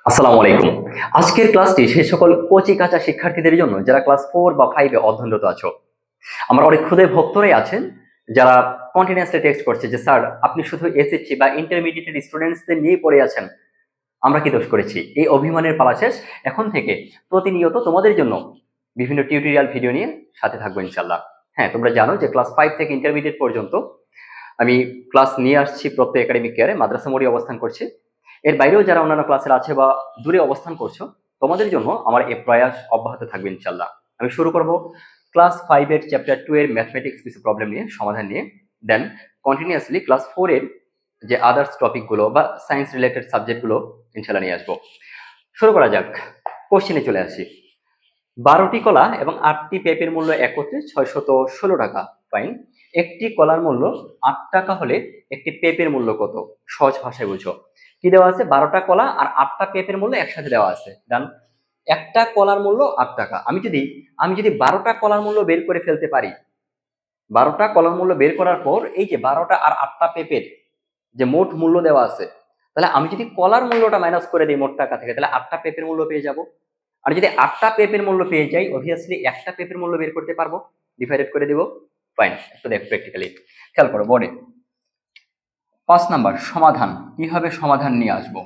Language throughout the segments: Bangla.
আসসালামু আলাইকুম। আজকের ক্লাসটি সেই সকল কচি কাঁচা শিক্ষার্থীদের জন্য যারা ক্লাস 4 বা 5 এ অধ্যয়নরত আছো। আমার অনেক ক্ষুদে ভক্তরাই আছেন যারা কন্টিনিউয়াসলি টেক্সট করছে যে স্যার আপনি শুধু এসএসসি বা ইন্টারমিডিয়েটের স্টুডেন্টসদের নিয়ে পড়ে আছেন। আমরা কি দোষ করেছি? এই অভিমানের পালা শেষ। এখন থেকে প্রতিনিয়ত তোমাদের জন্য বিভিন্ন টিউটোরিয়াল ভিডিও নিয়ে সাথে থাকবো ইনশাআল্লাহ। হ্যাঁ, তোমরা জানো যে ক্লাস 5 থেকে ইন্টারমিডিয়েট পর্যন্ত আমি ক্লাস নিয়ে আসছি প্রত্যেক একাডেমিক ইয়ারে মাদ্রাসা মোড়ে অবস্থান করছি। এর বাইরেও যারা অন্যান্য ক্লাসের আছে বা দূরে অবস্থান করছো তোমাদের জন্য আমার এই প্রয়াস অব্যাহত থাকবে ইনশাল্লাহ। আমি শুরু করব ক্লাস 5 এর চ্যাপ্টার 2 এর ম্যাথমেটিক্স কিছু প্রবলেম নিয়ে সমাধান নিয়ে, দেন কন্টিনিউয়াসলি ক্লাস 4 এর যে আদার্স টপিকগুলো বা সায়েন্স রিলেটেড সাবজেক্টগুলো ইনশাল্লাহ নিয়ে আসবো। শুরু করা যাক। কোশ্চেনে চলে আসি। 12টি কলা এবং 8টি পেঁপের মূল্য একত্রে 616 টাকা। ফাইন। একটি কলার মূল্য 8 টাকা হলে একটি পেঁপের মূল্য কত? সহজ ভাষায় বুঝো। কি দেওয়া আছে? 12টা কলা আর 8টা পেঁপের মূল্য একসাথে দেওয়া আছে। ডান। একটা কলার মূল্য 8 টাকা। আমি যদি 12টা কলার মূল্য বের করে ফেলতে পারি, 12টা কলার মূল্য বের করার পর এই যে 12টা আর 8টা পেঁপের যে মোট মূল্য দেওয়া আছে, তাহলে আমি যদি কলার মূল্যটা মাইনাস করে দিই মোট টাকা থেকে, তাহলে 8টা পেঁপের মূল্য পেয়ে যাব। আর যদি 8টা পেঁপের মূল্য পেয়ে যাই, অবভিয়াসলি একটা পেঁপের মূল্য বের করতে পারবো, ডিভাইডেড করে দিব। ফাইন। একটু দেখো প্র্যাকটিক্যালি, খেয়াল করো বোর্ডে। 5 নাম্বার সমাধান। কিভাবে সমাধান নিয়ে আসবো?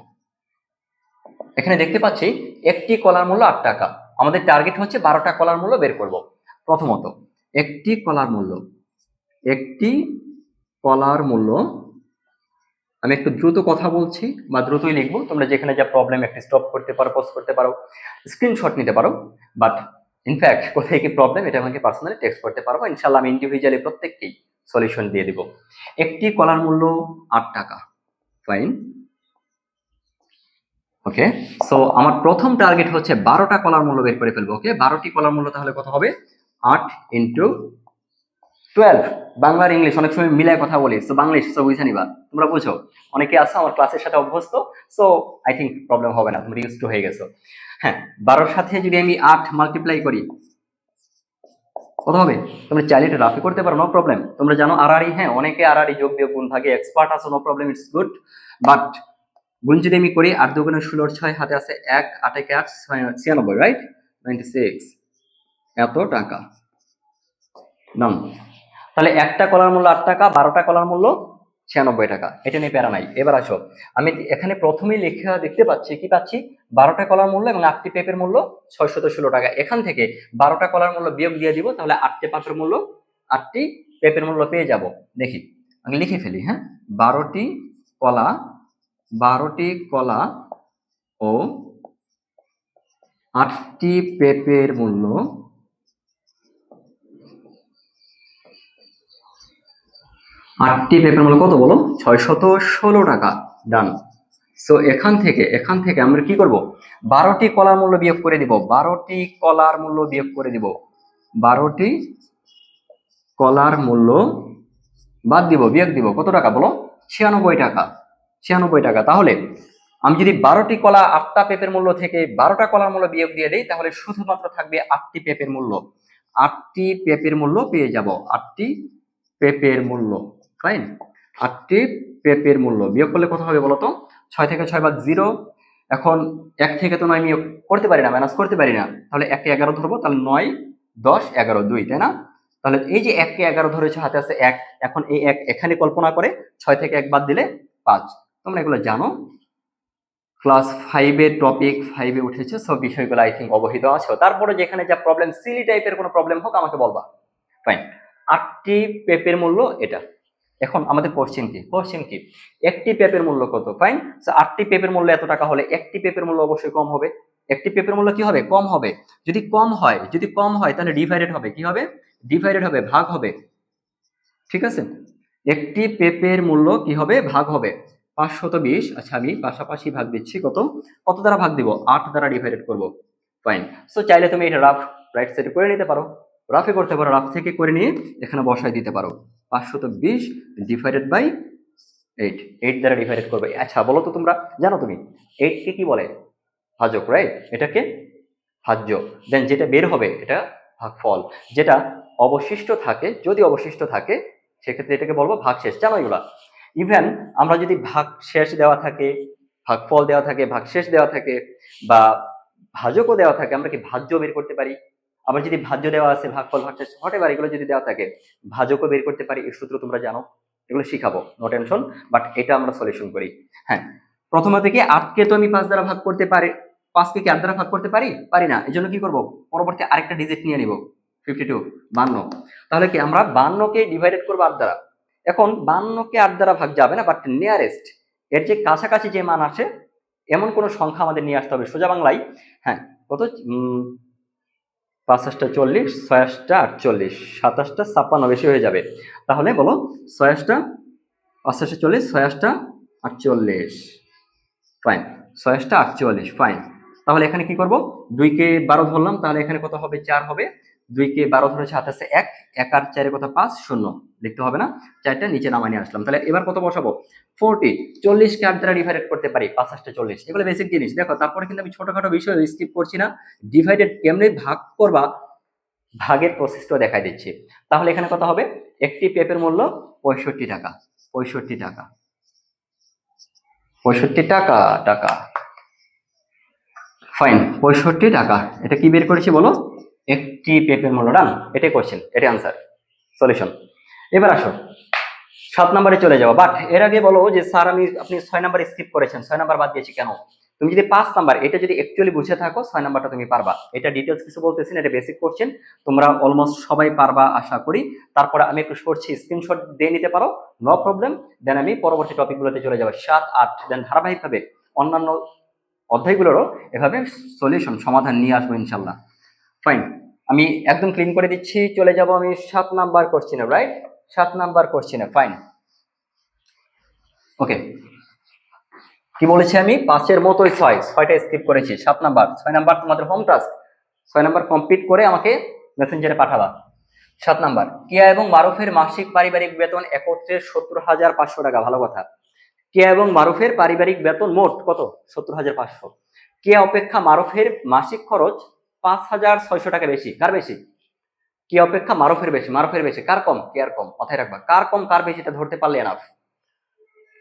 এখানে দেখতে পাচ্ছি একটি কলার মূল্য 8 টাকা। আমাদের টার্গেট হচ্ছে 12টা কলার মূল্য বের করব। প্রথমত একটি কলার মূল্য আমি একটু দ্রুত কথা বলছি বা দ্রুতই লিখবো। তোমরা যেখানে যা প্রবলেম একটু স্টপ করতে পারো, পজ করতে পারো, স্ক্রিনশট নিতে পারো। বাট ইনফ্যাক্ট কোথায় কি প্রবলেম এটা আমাকে পার্সোনালি টেক্সট করতে পারবো, ইনশাআল্লাহ আমি ইন্ডিভিজুয়ালি প্রত্যেককেই সলিউশন দিয়ে দিব। একটি কলার মূল্য 8 টাকা। ফাইন। ওকে, সো আমার প্রথম টার্গেট হচ্ছে 12টা কলার মূল্য বের করে ফেলবো। ওকে, 12টি কলার মূল্য তাহলে কত হবে? 8 ইন্টু 12। বাংলা আর ইংলিশ অনেক সময় মিলায় কথা বলি, সো বাংলিশ সো বুঝে নিবা, তোমরা বুঝো। অনেকে আছে আমার ক্লাসের সাথে অভ্যস্ত, সো আই থিঙ্ক প্রবলেম হবে না, তোমরা ইউজ টু হয়ে গেছো। হ্যাঁ, 12-র সাথে যদি আমি 8 মাল্টিপ্লাই করি কত হবে? তোমরা চাইলে এটা রাফি করতে পারো, নো প্রবলেম। তোমরা জানো আড়াআড়ি, হ্যাঁ অনেকে আড়াআড়ি যোগ বিয়োগ গুণ ভাগে এক্সপার্ট আছো, no problem, it's good. But গুণ যদি আমি করি 8 দুগুণে 16, 6 হাতে আছে 1, 8 একে 8, 96, রাইট? 96 এত টাকা। নাম, তাহলে একটা কলার মূল্য 8 টাকা, 12টা কলার মূল্য 96 টাকা। এটা নিয়ে প্যারা নাই। এবার আসো, আমি এখানে প্রথমেই লেখা দেখতে পাচ্ছি, কি পাচ্ছি? 12টা কলার মূল্য এবং 8টি পেঁপের মূল্য 616 টাকা। এখান থেকে 12টা কলার মূল্য বিয়োগ দিয়ে দিব, তাহলে 8টি পেঁপের মূল্য পেয়ে যাব। দেখি, আমি লিখে ফেলি। হ্যাঁ, 12টি কলা ও 8টি পেঁপের মূল্য 8টি পেঁপের মূল্য কত বলো? 616 টাকা। ডান। সো এখান থেকে আমরা কি করব? 12টি কলার মূল্য বিয়োগ করে দিব। 12টি কলার মূল্য বিয়োগ করে দিব। 12টি কলার মূল্য বাদ দিব, বিয়োগ দিব। কত টাকা বলো? 96 টাকা। 96 টাকা। তাহলে আমি যদি 12টি কলা 8টা পেঁপের মূল্য থেকে 12টা কলার মূল্য বিয়োগ দিয়ে দেই, তাহলে শুধুমাত্র থাকবে 8টি পেঁপের মূল্য। 8টি পেঁপের মূল্য পেয়ে যাব। 8টি পেঁপের মূল্য। ফাইন। 8টি পেঁপের মূল্য বিয়োগ করলে কত হবে বলতো? 6 থেকে 6 বাদ 0। এখন 1 থেকে তো 9 বিয়োগ করতে পারি না, মাইনাস করতে পারি না, তাহলে 1 কে 11 ধরবো, তাহলে 9, 10, 11, 2, তাই না? তাহলে এই যে 1 কে 11 ধরেছে, হাতে আছে 1। এখন এই 1 এখানে কল্পনা করে 6 থেকে 1 বাদ দিলে 5। তোমরা এগুলো জানো, ক্লাস 5 এর টপিক 5 এ উঠেছে, সব বিষয়গুলো আই থিঙ্ক অবহিত আছো। তারপরে যেখানে যা প্রবলেম, সিলি টাইপের কোনো প্রবলেম হোক আমাকে বলবা। ফাইন। 8টি পেঁপের মূল্য এটা। এখন আমাদের কোশ্চেন কি? একটি পেঁপের মূল্য কত? ফাইন। সো 8টি পেঁপের মূল্য এত টাকা হলে একটি পেঁপের মূল্য অবশ্যই কম হবে। একটি পেঁপের মূল্য কি হবে? কম হবে। যদি কম হয় তাহলে ডিভাইডেড হবে। কি হবে? ডিভাইডেড হবে, ভাগ হবে। ঠিক আছে, একটি পেঁপের মূল্য কি হবে? ভাগ হবে। 520। আচ্ছা, আমি পাশাপাশি ভাগ দিচ্ছি। কত দ্বারা ভাগ দিব? 8 দ্বারা ডিভাইডেড করব। ফাইন। সো চাইলে তুমি এটা রাফ রাইট সাইডে করে নিতে পারো, রাফে করতে পারো, রাফ থেকে করে নিয়ে এখানে বসাই দিতে পারো। 520 ডিভাইডেড বাই 8। 8 দ্বারা ডিভাইডেড করবে। আচ্ছা বলো তো, তোমরা জানো তুমি 8 কে কি বলে? ভাজক, রাইট? এটাকে ভাজ্য। দেন যেটা বের হবে এটা ভাগফল। যেটা অবশিষ্ট থাকে, যদি অবশিষ্ট থাকে সেক্ষেত্রে এটাকে বলবো ভাগশেষ। জানো এগুলা? ইভেন আমরা যদি ভাগশেষ দেওয়া থাকে ভাগফল দেওয়া থাকে, ভাগশেষ দেওয়া থাকে, বা ভাজকও দেওয়া থাকে, আমরা কি ভাজ্য বের করতে পারি। আবার যদি ভাজ্য দেওয়া আছে, ভাগফল ভাগশেষ হটেবার এগুলো যদি দেওয়া থাকে, ভাজকও বের করতে পারি। এই সূত্র তোমরা জানো, এগুলো শিখাবো, নো টেনশন। বাট এটা আমরা সলিউশন করি। হ্যাঁ, প্রথমত কি 8কে তো আমি 5 দ্বারা ভাগ করতে পারি, 5কে কি 8 দ্বারা ভাগ করতে পারি? পারি না। এই জন্য কি করব, পরবর্তী আরেকটা ডিজিট নিয়ে নিব, 52, 52। তাহলে কি আমরা 52কে ডিভাইডেড করবো 8 দ্বারা। এখন 52কে 8 দ্বারা ভাগ যাবে না, বাট নিয়ারেস্ট, এর যে কাছাকাছি যে মান আসে এমন কোন সংখ্যা আমাদের নিয়ে আসতে হবে সোজা বাংলায়। হ্যাঁ, কত, 5 8 40, 6 8 48, 27 56 বেশি হয়ে যাবে। তাহলে বলো 6 8 5 8 40, 6 8 48, ফাইন, 6 8 48, ফাইন। তাহলে এখানে কি করব, 2কে 12 ধরলাম, তাহলে এখানে কত হবে, 4 হবে। 2কে 12 ধরেছে, হাতে আছে 1, 1 আর 4 কত, 5, 0 লিখতে হবে না, 4টা নিচে নামাই নিয়ে আসলাম। তাহলে এবার কত বসাবো, 40, 40কে 8 দ্বারা ডিভাইডেড করতে পারি, 5 8 40, এগুলো বেসিক জিনিস। দেখো, তারপরে কিন্তু আমি ছোটখাটো বিষয় স্কিপ করছি না, ডিভাইডেড কেমনে ভাগ করবা ভাগের প্রসেসটাও দেখাই দিচ্ছি। তাহলে এখানে কত হবে, একটি পেঁপের মূল্য 65 টাকা, 65 টাকা, 65 টাকা, টাকা, ফাইন, 65 টাকা। এটা কি বের করেছি বলো, একটি পেঁপের মূল্য। ডান, এটাই কোশ্চেন, এটাই আনসার, সলিউশন। এবার আসো 7 নম্বরে চলে যাও। বাট এর আগে বলো যে স্যার আপনি 6 নাম্বার স্কিপ করেছেন, 6 নাম্বার বাদ দিয়েছি কেন? তুমি যদি 5 নাম্বার এটা যদি অ্যাকচুয়ালি বুঝে থাকো, 6 নাম্বারটা তুমি পারবা। এটা ডিটেলস কিছু বলতেছি না, এটা বেসিক কোশ্চেন, তোমরা অলমোস্ট সবাই পারবা আশা করি। তারপরে আমি একটু করছি, স্ক্রিনশট দিয়ে নিতে পারো, নো প্রবলেম। দেন আমি পরবর্তী টপিকগুলোতে চলে যাবো, 7 8, দেন ধারাবাহিকভাবে অন্যান্য অধ্যায়গুলোরও এভাবে সলিউশন সমাধান নিয়ে আসবো ইনশাল্লাহ। ফাইন, আমি একদম ক্লিন করে দিচ্ছি, চলে যাব আমি 7 নাম্বার কোশ্চেনে, রাইট, 7 নাম্বার কোশ্চেনে। ফাইন, ওকে, কি বলেছি আমি, 5-এর মতোই 6টা স্কিপ করেছি। 7 নাম্বার, 6 নাম্বার তোমাদের হোম টাস্ক, 6 নাম্বার কমপ্লিট করে আমাকে মেসেঞ্জারে পাঠাবা। 7 নাম্বার, কিয়া এবং মারুফের মাসিক পারিবারিক বেতন একত্রে 70,500 টাকা। ভালো কথা, কিয়া এবং মারুফের পারিবারিক বেতন মোট কত, 70,500। কিয়া অপেক্ষা মারুফের মাসিক খরচ 5,600 টাকা বেশি। কার বেশি, কিয়া অপেক্ষা মারুফের বেশি, মারুফের বেশি, কার কম, কিয়ার কম। মাথায় রাখবা, কার কম কার বেশি, এটা ধরতে পারলে এনাফ।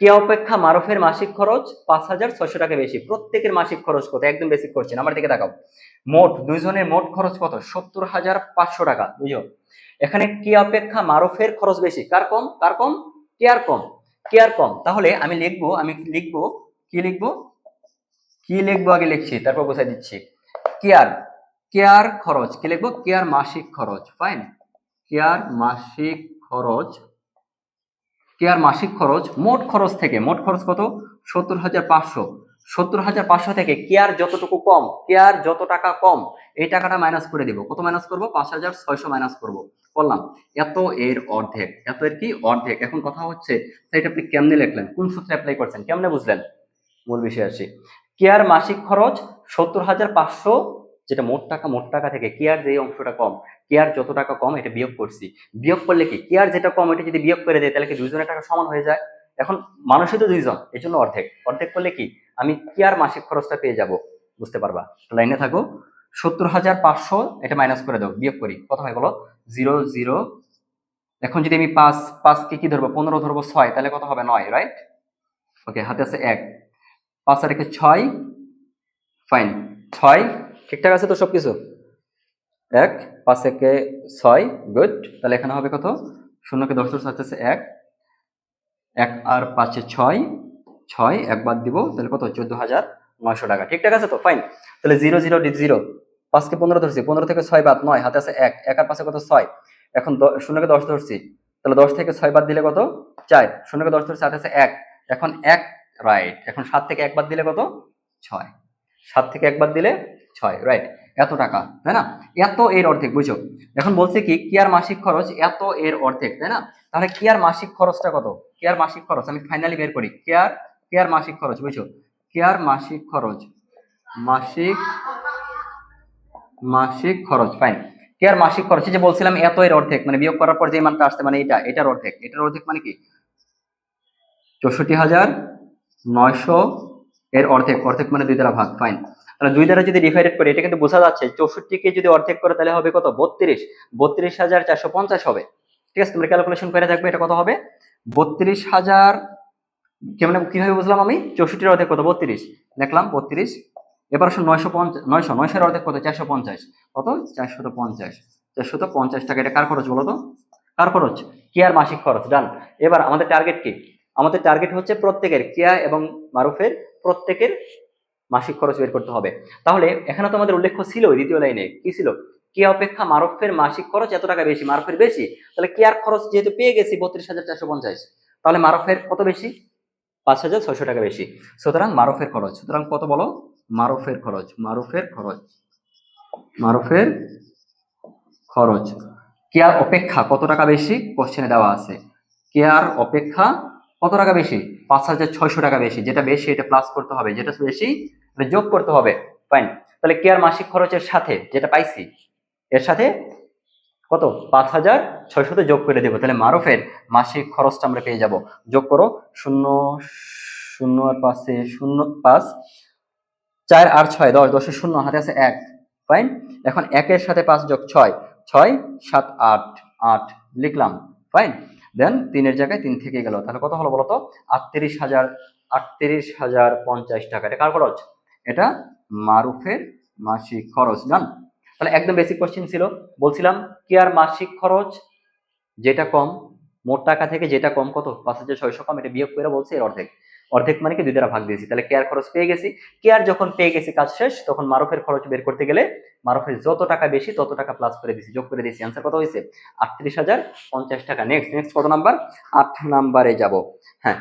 কিয়া অপেক্ষা মারুফের মাসিক খরচ 5,600 টাকা বেশি। প্রত্যেকের মাসিক খরচ কত, একদম বেসিক কোশ্চেন, আমার দিকে তাকাও। মোট দুইজনের মোট খরচ কত, 70,500 টাকা, বুঝো। এখানে কিয়া অপেক্ষা মারুফের খরচ বেশি, কার কম, কার কম, কিয়ার কম, কিয়ার কম। তাহলে আমি লিখবো কি লিখবো, কি লিখবো আগে লিখছি, তারপর বোঝাই দিচ্ছি। কেয়ার, কেয়ার খরচ কি লিখবো, কেয়ার মাসিক খরচ। ফাইন, কেয়ার মাসিক খরচ, কেয়ার মাসিক খরচ মোট খরচ থেকে, মোট খরচ কত, 70,500। 70,500 থেকে কেয়ার যতটুকু কম, কেয়ার যত টাকা কম, এই টাকাটা মাইনাস করে দিব। কত মাইনাস করব, 5,600 মাইনাস করব, করলাম। এত এর অর্ধেক, এত এর কি অর্ধেক। এখন কথা হচ্ছে এটা আপনি কেমনে লিখলেন, কোন সূত্রে অ্যাপ্লাই করছেন, কেমনে বুঝলেন, মূল বিষয় আসি। কেয়ার মাসিক খরচ 70,500, যেটা মোট টাকা, মোট টাকা থেকে কেয়ার যে অংশটা কম, কেয়ার যত টাকা কম এটা বিয়োগ করছি। বিয়োগ করলে কি, কেয়ার যেটা কম এটা যদি বিয়োগ করে দেয় তাহলে কি দুইজনের টাকা সমান হয়ে যায়। এখন মানুষই তো দুইজন, এই জন্য অর্ধেক, অর্ধেক করলে কি আমি কেয়ার মাসিক খরচটা পেয়ে যাব, বুঝতে পারবা। লাইনে থাকো, 70,500 এটা মাইনাস করে দাও, বিয়োগ করি, কত হয় বলো, 0 0। এখন যদি আমি 5 কে কি ধরবো, 15 ধরবো, 6, তাহলে কত হবে, 9, রাইট। ওকে, হাতে আছে 1, 5 আর 1 6, ফাইন, 6 ঠিকঠাক আছে তো সবকিছু। 1 5 1 6, গুড। তাহলে এখানে হবে কত, 0কে 10 ধরতে আছে 1, 1 আর 5 6, 6 এক বাদ দিব, তাহলে কত, 14,900 টাকা। ঠিকঠাক আছে তো, ফাইন। তাহলে 0 0 0, 5 কে 15 ধরছি, 15 থেকে 6 বাদ 9, হাতে আছে 1, 1 আর 5 কত, 6। এখন 0কে 10 ধরছি, তাহলে 10 থেকে 6 বাদ দিলে কত, 4, 0কে 10 ধরছি, হাতে আছে 1, এখন 1, রাইট। এখন 7 থেকে 1 বাদ দিলে কত, 6, 7 থেকে 1 বাদ দিলে 6, রাইট। এত টাকা, তাই না, এত এর অর্ধেক, বুঝছো। এখন বলছে কি কিয়ার মাসিক খরচ এত এর অর্ধেক, তাই না। তাহলে কিয়ার মাসিক খরচটা কত, কেয়ার মাসিক খরচ আমি ফাইনালি বের করি। কেয়ার মাসিক খরচ, বুঝছো, কেয়ার মাসিক খরচ, মাসিক মাসিক খরচ, ফাইন। কেয়ার মাসিক খরচ, যে বলছিলাম এত এর অর্ধেক, মানে বিয়োগ করার পর যে মানটা আসছে, মানে এটার অর্ধেক, এটার অর্ধেক মানে কি 64,900 এর অর্ধেক, অর্ধেক মানে 2 দ্বারা ভাগ, ফাইন। তাহলে 2 দ্বারা যদি ডিভাইডেড করি, এটা কিন্তু বোঝা যাচ্ছে 64কে যদি অর্ধেক করে তাহলে হবে কত, 32,450 হবে। ঠিক আছে, তোমরা ক্যালকুলেশন করে দেখবে এটা কত হবে, কিভাবে বুঝলাম আমি? 64-এর অর্ধেক কত? 32 লিখলাম 32। এবার আসুন 900 এর অর্ধেক কত? 450। কত? 450। 450 টাকা। এটা কার খরচ বলো তো? কার খরচ? কেয়ার মাসিক খরচ। ডান। এবার আমাদের টার্গেট কি? আমাদের টার্গেট হচ্ছে প্রত্যেকের, কেয়া এবং মারুফের প্রত্যেকের মাসিক খরচ বের করতে হবে। তাহলে এখানে তো আমাদের উল্লেখ ছিল দ্বিতীয় লাইনে কি ছিল? কেয়া অপেক্ষা মারুফের মাসিক খরচ এত টাকা বেশি, মারুফের বেশি। তাহলে কেয়ার খরচ যেহেতু পেয়ে গেছি 32,450, তাহলে মারুফের কত বেশি? 5,600 টাকা বেশি। সুতরাং মারুফের খরচ, সুতরাং কত বলো? মারুফের খরচ, মারুফের খরচ, মারুফের খরচ কেয়ার অপেক্ষা কত টাকা বেশি? কোশ্চেনে দেওয়া আছে কেয়ার অপেক্ষা কত টাকা বেশি? 5,600 টাকা বেশি। যেটা বেশি এটা প্লাস করতে হবে, যেটা বেশি এটা যোগ করতে হবে। ফাইন। তাহলে কেয়ার মাসিক খরচের সাথে যেটা পাইছি এর সাথে কত? 5,600 যোগ করে দেবো। তাহলে মারুফের মাসিক খরচটা আমরা পেয়ে যাব। যোগ করো। 0 আর 5 0, 5 4 আর 6 10, 10 শূন্য হাতে আছে 1। ফাইন। এখন 1-এর সাথে 5 যোগ 6, 6 7 8, 8 লিখলাম। ফাইন। দেন 3-এর জায়গায় 3 থেকে গেল। তাহলে কত হলো বলতো? 38,050 টাকা। এটা কার খরচ? এটা মারুফের মাসিক খরচ। জান। তাহলে একদম বেসিক কোশ্চেন ছিল। বলছিলাম কি আর মাসিক খরচ যেটা কম, মোট টাকা থেকে যেটা কম কত? 5,600 কম, এটা বিয়োগ করে বলছে এর অর্ধেক। অর্ধেক মানে কি 2 দ্বারা ভাগ দিয়েছি। তাহলে কেয়ার খরচ পেয়ে গেছি। কেয়ার যখন পেয়ে গেছি কাজ শেষ, তখন মারুফের খরচ বের করতে গেলে মারুফের যত টাকা বেশি তত টাকা প্লাস করে দিছি, যোগ করে দিয়েছি। অ্যান্সার কত হয়েছে? 38,050 টাকা। নেক্সট নেক্সট কত নাম্বার? 8 নাম্বারে যাব। হ্যাঁ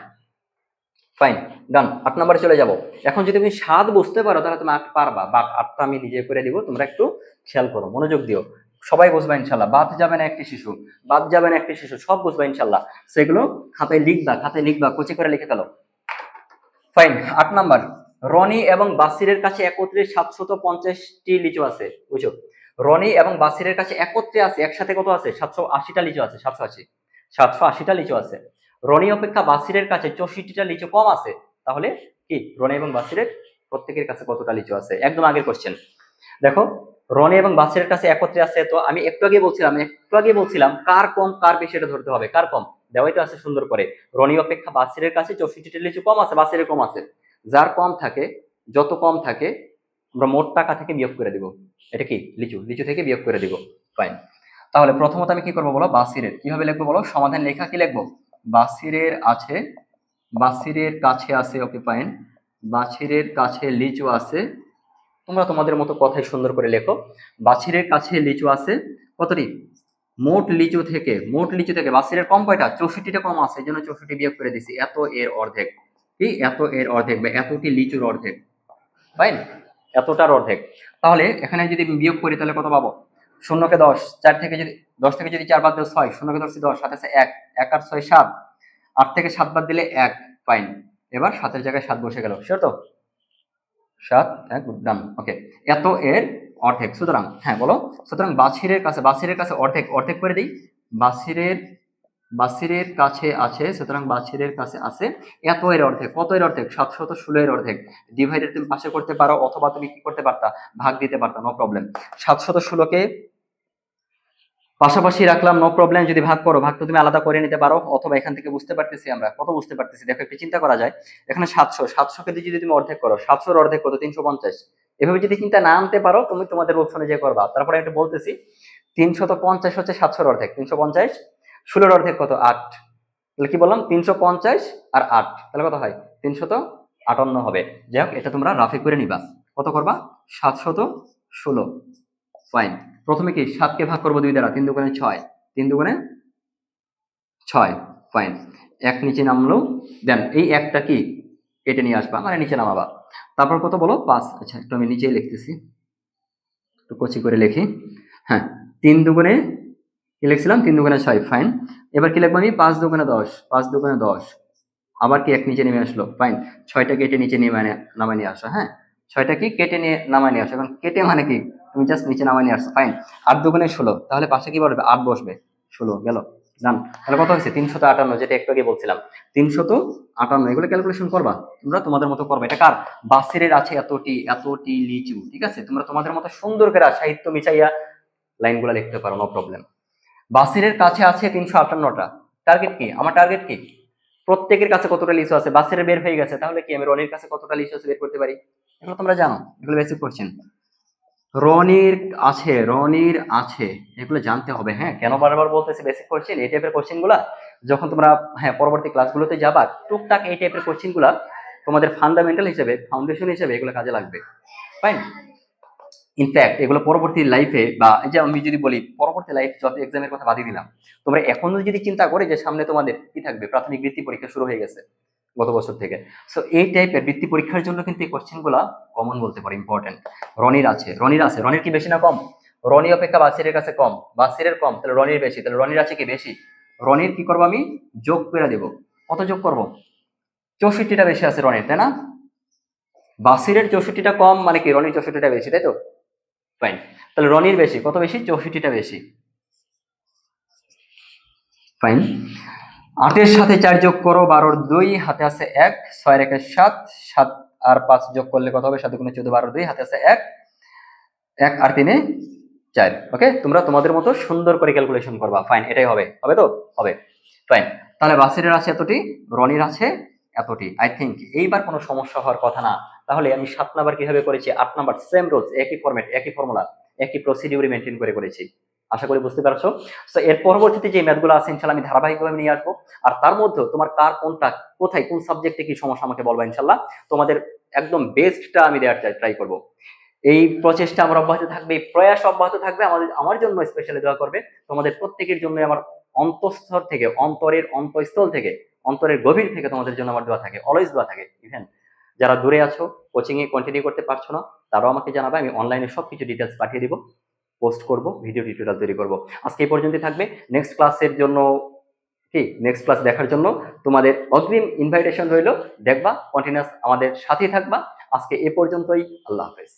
ফাইন, ডান। 8 নাম্বারে চলে যাব। এখন যদি তুমি 7 বুঝতে পারো তাহলে তুমি 8 পারবা, বাট 8টা আমি নিজে করে দিব। তোমরা একটু খেয়াল করো, মনোযোগ দিও। সবাই বুঝবা ইনশাল্লাহ। বাদ যাবে না একটি শিশু, বাদ যাবে না একটি শিশু, সব বুঝবা ইনশাল্লাহ। সেগুলো খাতায় লিখবা, খাতায় লিখবা, কুচি করে লিখে ফেলো। ফাইন। 8 নাম্বার, রনি এবং বাসিরের কাছে একত্রে 750টি লিচু আছে। বুঝছো? রনি এবং বাসিরের কাছে একত্রে আছে, একসাথে কত আছে? 780টা লিচু আছে। 780টা লিচু আছে। রনি অপেক্ষা বাসিরের কাছে 64টা লিচু কম আছে। তাহলে কি রনি এবং বাসিরের প্রত্যেকের কাছে কতটা লিচু আছে? একদম আগের কোশ্চেন। দেখো, রনি এবং বাসিরের কাছে একত্রে আছে, তো আমি একটু আগে বলছিলাম কার কম কার বেশি এটা ধরতে হবে। কার কম? দেওয়াই তো আছে সুন্দর করে। রনি অপেক্ষা বাসিরের কাছে 64টা লিচু কম আছে, বাসিরের কম আছে। যার কম থাকে, যত কম থাকে আমরা মোট টাকা থেকে বিয়োগ করে দিব। এটা কি? লিচু থেকে বিয়োগ করে দিব। ফাইন। তাহলে প্রথমত আমি কি করবো বলো? বাসিরের কিভাবে লিখবো বলো? সমাধান লেখা কি লিখবো? বাসিরের আছে, বাসিরের কাছে আছে। Okay fine. বাসিরের কাছে লিচু আছে। তোমরা তোমাদের মতো কথাই সুন্দর করে লেখো। বাছিরের কাছে লিচু আছে কতটি? মোট লিচু থেকে বাছিরের কম কয়টা? 64টা কম আছে, এই জন্য 64 বিয়োগ করে দিছি। এত এর অর্ধেক। কি? এত এর অর্ধেক বা এতটি লিচুর অর্ধেক। ফাইন। এতটার অর্ধেক। তাহলে এখানে যদি বিয়োগ করি তাহলে কত পাবো? 0-কে 10, 4 থেকে যদি 10 থেকে যদি 4 বাদ দেয় 6, 0-কে ধরছি 10, সাথে আছে 1, 1 আর 6 7, 8 থেকে 7 বাদ দিলে 1। ফাইন। এবার 7-এর জায়গায় 7 বসে গেল। শিওর তো? 7 1 ডান। ওকে। এত এর অর্ধেক। সুতরাং হ্যাঁ বলো। সুতরাং বাছিরের কাছে অর্ধেক করে দিই। বাছিরের কাছে আছে, সুতরাং বাছিরের কাছে আছে এত এর অর্ধেক। কত এর অর্ধেক? 716 এর অর্ধেক। ডিভাইডেড তুমি পাশে করতে পারো, অথবা তুমি কি করতে পারতা? ভাগ দিতে পারতা, নো প্রবলেম। 716কে পাশাপাশি রাখলাম, নো প্রবলেম। যদি ভাগ করো, ভাগ তো তুমি আলাদা করে নিতে পারো, অথবা এখান থেকে বুঝতে পারতেছি আমরা কত বুঝতে পারতেছি। দেখো একটু চিন্তা করা যায়। এখানে 700কে যদি তুমি অর্ধেক করো, 700-র অর্ধেক কত? 350। এভাবে যদি চিন্তা না আনতে পারো, তুমি তোমাদের অপশনে যে করবা। তারপরে একটু বলতেছি, 350 হচ্ছে 700-র অর্ধেক। 350 16-র অর্ধেক কত? 8। তাহলে কি বললাম? 350 আর 8, তাহলে কত হয়? 358 হবে। যাই হোক, এটা তোমরা রাফে করে নিবা। কত করবা? 716। ফাইন। প্রথমে কি 7-কে ভাগ করবো 2 দ্বারা, 3 দুগুণে 6, 3 দুগুণে 6। ফাইন। 1 নিচে নামলো। দেন এই একটা কি কেটে নিয়ে আসবা, মানে নিচে নামাবা। তারপর কত বলো? 5। আচ্ছা, একটু আমি নিচেই লিখতেছি, একটু কচি করে লিখি। হ্যাঁ, 3 দুগুণে কি লিখছিলাম? 3 দুগুণে 6। ফাইন। এবার কি লিখবো আমি? 5 দুগুণে 10, 5 দুগুণে 10। আবার কি 1 নিচে নেমে আসলো। ফাইন। 6টা কেটে নিচে নামায় নিয়ে আসো। হ্যাঁ, 6টা কি কেটে নিয়ে নামায় নিয়ে আসো। এখন কেটে মানে কি? তুমি জাস্ট নিচে নামায় নিয়ে আসছো। ফাইন। 8 দুগুণে 16, তাহলে পাশে কি বলবে? 8 বসবে। 16 গেল। ডান। তাহলে কত হয়েছে? 358, যেটা একটু আগে বলছিলাম। 358। এগুলো ক্যালকুলেশন করবা, তোমরা তোমাদের মতো করবা। এটা কার? বাসিরের আছে এতটি লিচু। ঠিক আছে, তোমরা তোমাদের মতো সুন্দর করে সাহিত্য মিশাইয়া লাইনগুলো লিখতে পারো, নো প্রবলেম। বাসিরের কাছে আছে 358টা। টার্গেট কি? আমার টার্গেট কি? প্রত্যেকের কাছে কতটা লিচু আছে, বাসের বের হয়ে গেছে, তাহলে কি আমি রনির কাছে কতটা লিচু আছে বের করতে পারি? এগুলো তোমরা জানো, এগুলো বেসিক কোশ্চেন। রনির আছে, এগুলো জানতে হবে। হ্যাঁ, কেন বারবার বলতেছি বেসিক কোশ্চেন, এই টাইপের কোশ্চেন গুলা যখন তোমরা হ্যাঁ পরবর্তী ক্লাসগুলোতে যাবা, টুকটাক এই টাইপের কোশ্চেন গুলা তোমাদের ফান্ডামেন্টাল হিসেবে, ফাউন্ডেশন হিসেবে এগুলো কাজে লাগবে। ফাইন। ইনফ্যাক্ট এগুলো পরবর্তী লাইফে, বা এই যে আমি যদি বলি পরবর্তী লাইফ যত এক্সামের কথা বাদই দিলাম, তোমরা এখনো যদি চিন্তা করে যে সামনে তোমাদের কি থাকবে, প্রাথমিক বৃত্তি পরীক্ষা শুরু হয়ে গেছে গত বছর থেকে। সো এই টাইপের বৃত্তি পরীক্ষার জন্য কিন্তু এই কোশ্চেন গুলা কমন বলতে পারে, ইম্পর্টেন্ট। রনির কি বেশি না কম? রনি অপেক্ষা বাসিরের কাছে কম, বাসিরের কম, তাহলে রনির বেশি, তাহলে রনির আছে কি বেশি? রনির কি করবো আমি? যোগ করে দেব। কত যোগ করব? 64টা বেশি আছে রনির, তাই না? বাসিরের 64টা কম মানে কি রনির 64টা বেশি, তাই তো? ফাইন। তাহলে রনির বেশি, কত বেশি? 64টা বেশি। ফাইন। 8-এর সাথে 4 যোগ করো, 12-র 2, হাতে আছে 1, 6-এর 1 7, 7 আর 5 যোগ করলে কত হবে? 7 গুণে 14, 12, 2, হাতে আছে 1, 1 আর 3-এ 4। ওকে, তোমরা তোমাদের মতো সুন্দর করে ক্যালকুলেশন করবা। ফাইন, এটাই হবে, হবে তো? হবে। ফাইন। তাহলে বাসিরের আছে এতটি, রনির আছে এতটি। আই থিঙ্ক এইবার কোনো সমস্যা হওয়ার কথা না। তাহলে আমি 7 নাম্বার কিভাবে করেছি, 8 নাম্বার সেম রুলস, একই ফরম্যাট, একই ফর্মুলা, একই প্রসিডিউরে মেনটেন করে করেছি। আশা করি বুঝতে পারছো। তো এর পরবর্তীতে যে ম্যাথগুলো আছে ইনশাল্লাহ আমি ধারাবাহিকভাবে নিয়ে আসবো। আর তার মধ্যে তোমার কার কোনটা, কোথায়, কোন সাবজেক্টে কি সমস্যা আমাকে বলবা ইনশাল্লাহ। তোমাদের একদম বেস্টটা আমি দেওয়ার ট্রাই করবো। এই প্রচেষ্টা আমার অব্যাহত থাকবে, এই প্রয়াস অব্যাহত থাকবে। আমার জন্য স্পেশালি দোয়া করবে। তোমাদের প্রত্যেকের জন্য আমার অন্তঃস্থল থেকে, অন্তরের অন্তঃস্থল থেকে, অন্তরের গভীর থেকে তোমাদের জন্য আমার দোয়া থাকে, অলওয়েজ দোয়া থাকে। ইভেন যারা দূরে আছো, কোচিং এ কন্টিনিউ করতে পারছো না, তারাও আমাকে জানাবে, আমি অনলাইনে সবকিছু ডিটেলস পাঠিয়ে দিব, পোস্ট করব, ভিডিও টিউটোরিয়াল তৈরি করব। আজকে এই পর্যন্তই থাকবে। নেক্সট ক্লাসের জন্য নেক্সট ক্লাস দেখার জন্য তোমাদের অগ্রিম ইনভাইটেশন রইল। দেখবা, কন্টিনিউয়াস আমাদের সাথেই থাকবা। আজকে এ পর্যন্তই। আল্লাহ হাফেজ।